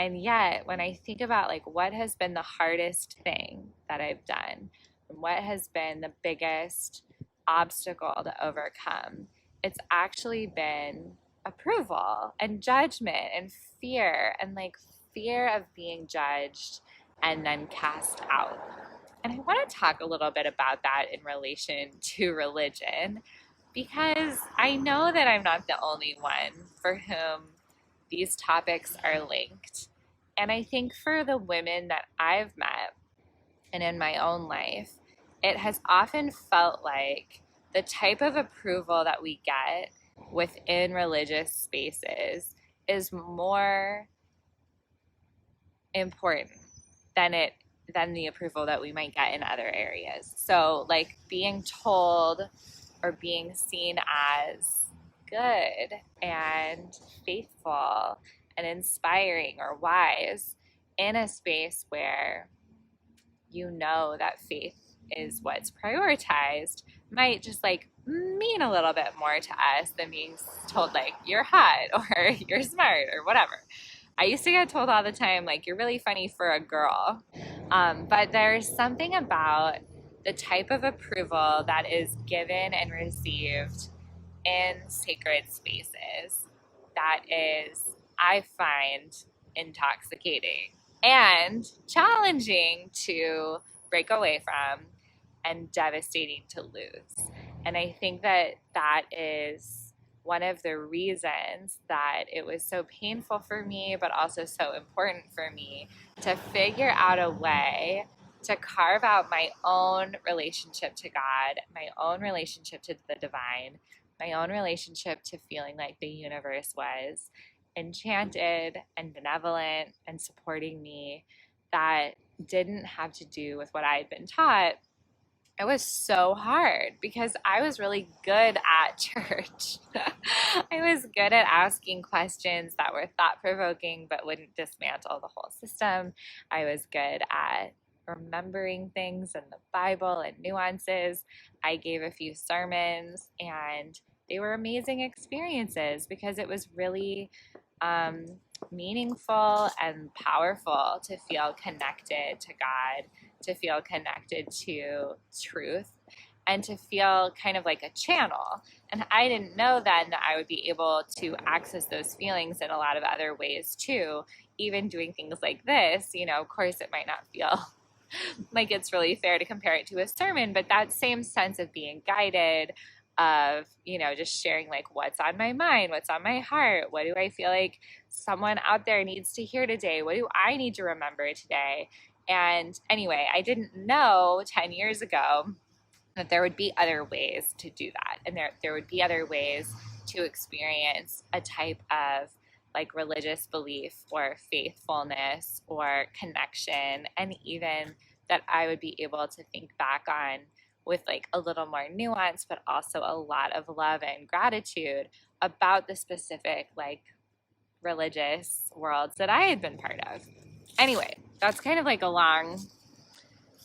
And yet, when I think about like what has been the hardest thing that I've done, and what has been the biggest obstacle to overcome, it's actually been approval and judgment and fear, and like fear of being judged and then cast out. And I want to talk a little bit about that in relation to religion, because I know that I'm not the only one for whom these topics are linked. And I think for the women that I've met and in my own life, it has often felt like the type of approval that we get within religious spaces is more important than the approval that we might get in other areas. So like being told or being seen as good and faithful and inspiring or wise in a space where you know that faith is what's prioritized might just like mean a little bit more to us than being told like you're hot or you're smart or whatever. I used to get told all the time, like, you're really funny for a girl. But there's something about the type of approval that is given and received in sacred spaces that is, I find, intoxicating and challenging to break away from and devastating to lose. And I think that that is one of the reasons that it was so painful for me, but also so important for me to figure out a way to carve out my own relationship to God, my own relationship to the divine, my own relationship to feeling like the universe was enchanted and benevolent and supporting me, that didn't have to do with what I had been taught. It was so hard because I was really good at church. I was good at asking questions that were thought provoking but wouldn't dismantle the whole system. I was good at remembering things in the Bible and nuances. I gave a few sermons and they were amazing experiences because it was really meaningful and powerful to feel connected to God, to feel connected to truth, and to feel kind of like a channel. And I didn't know then that I would be able to access those feelings in a lot of other ways too, even doing things like this. You know, of course, it might not feel like it's really fair to compare it to a sermon, but that same sense of being guided, of, you know, just sharing like what's on my mind, what's on my heart, what do I feel like someone out there needs to hear today, what do I need to remember today. And anyway, I didn't know 10 years ago that there would be other ways to do that, and there would be other ways to experience a type of like religious belief or faithfulness or connection, and even that I would be able to think back on with like a little more nuance, but also a lot of love and gratitude about the specific like religious worlds that I had been part of. Anyway, that's kind of like a long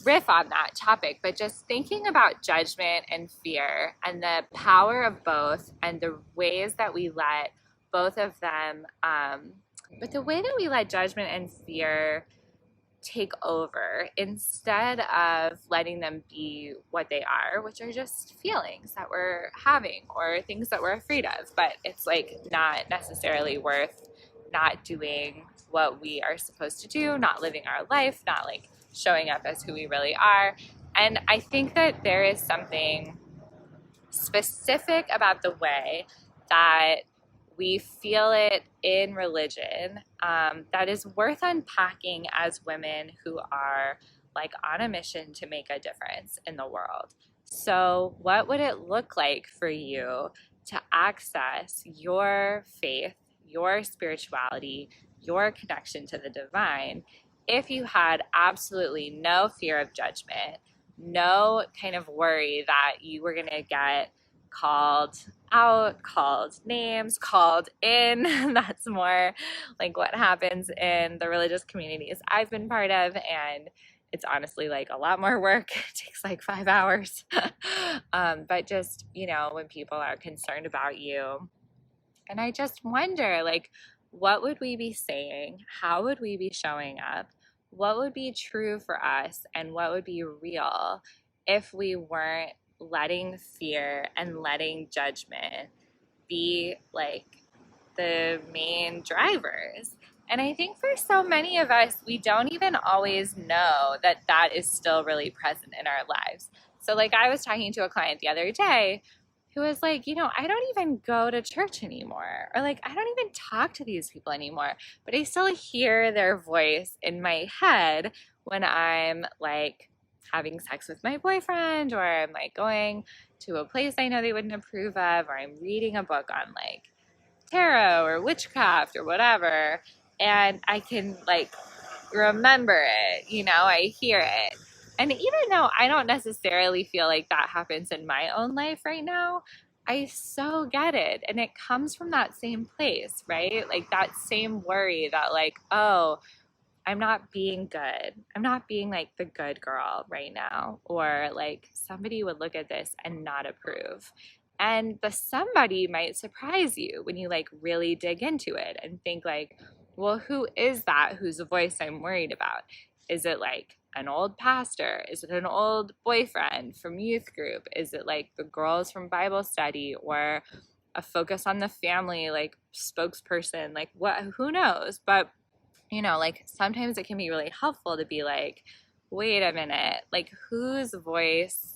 riff on that topic, but just thinking about judgment and fear and the power of both and the ways that we let both of them, but the way that we let judgment and fear take over instead of letting them be what they are, which are just feelings that we're having or things that we're afraid of, but it's like not necessarily worth not doing what we are supposed to do, not living our life, not like showing up as who we really are. And I think that there is something specific about the way that we feel it in religion, that is worth unpacking as women who are like on a mission to make a difference in the world. So what would it look like for you to access your faith, your spirituality, your connection to the divine, if you had absolutely no fear of judgment, no kind of worry that you were going to get called out, called names, called in? That's more like what happens in the religious communities I've been part of, and it's honestly like a lot more work. It takes like 5 hours. But just, you know, when people are concerned about you. And I just wonder, like, what would we be saying? How would we be showing up? What would be true for us and what would be real if we weren't letting fear and letting judgment be like the main drivers? And I think for so many of us, we don't even always know that that is still really present in our lives. So, like, I was talking to a client the other day who was like, I don't even go to church anymore. Or, like, I don't even talk to these people anymore. But I still hear their voice in my head when I'm like having sex with my boyfriend, or I'm like going to a place I know they wouldn't approve of, or I'm reading a book on like tarot or witchcraft or whatever, and I can like remember it, I hear it. And even though I don't necessarily feel like that happens in my own life right now, I so get it. And it comes from that same place, right? Like that same worry that like, oh, I'm not being good. I'm not being like the good girl right now. Or like somebody would look at this and not approve. And the somebody might surprise you when you like really dig into it and think like, well, who is that whose voice I'm worried about? Is it like an old pastor? Is it an old boyfriend from youth group? Is it like the girls from Bible study, or a focus on the family like spokesperson? Like what, who knows? But like sometimes it can be really helpful to be like, wait a minute, like whose voice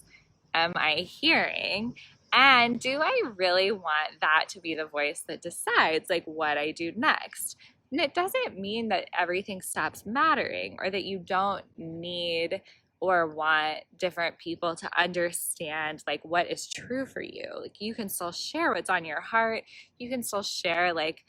am I hearing? And do I really want that to be the voice that decides like what I do next? And it doesn't mean that everything stops mattering or that you don't need or want different people to understand like what is true for you. Like you can still share what's on your heart. You can still share like,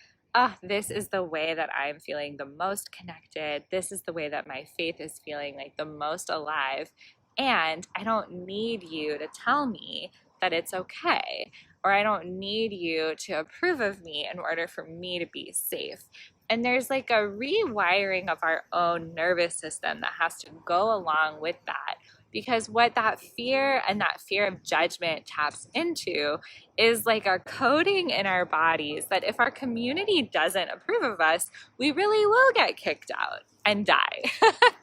this is the way that I'm feeling the most connected. This is the way that my faith is feeling like the most alive. And I don't need you to tell me that it's okay, or I don't need you to approve of me in order for me to be safe. And there's like a rewiring of our own nervous system that has to go along with that. Because what that fear and that fear of judgment taps into is like a coding in our bodies that if our community doesn't approve of us, we really will get kicked out and die.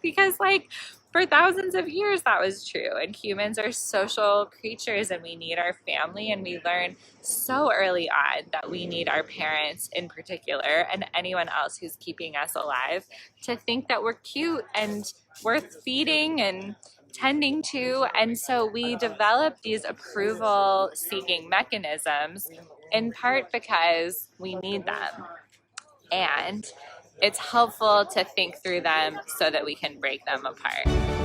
Because like for thousands of years that was true, and humans are social creatures and we need our family, and we learn so early on that we need our parents in particular and anyone else who's keeping us alive to think that we're cute and worth feeding and tending to. And so we develop these approval seeking mechanisms in part because we need them. And it's helpful to think through them so that we can break them apart.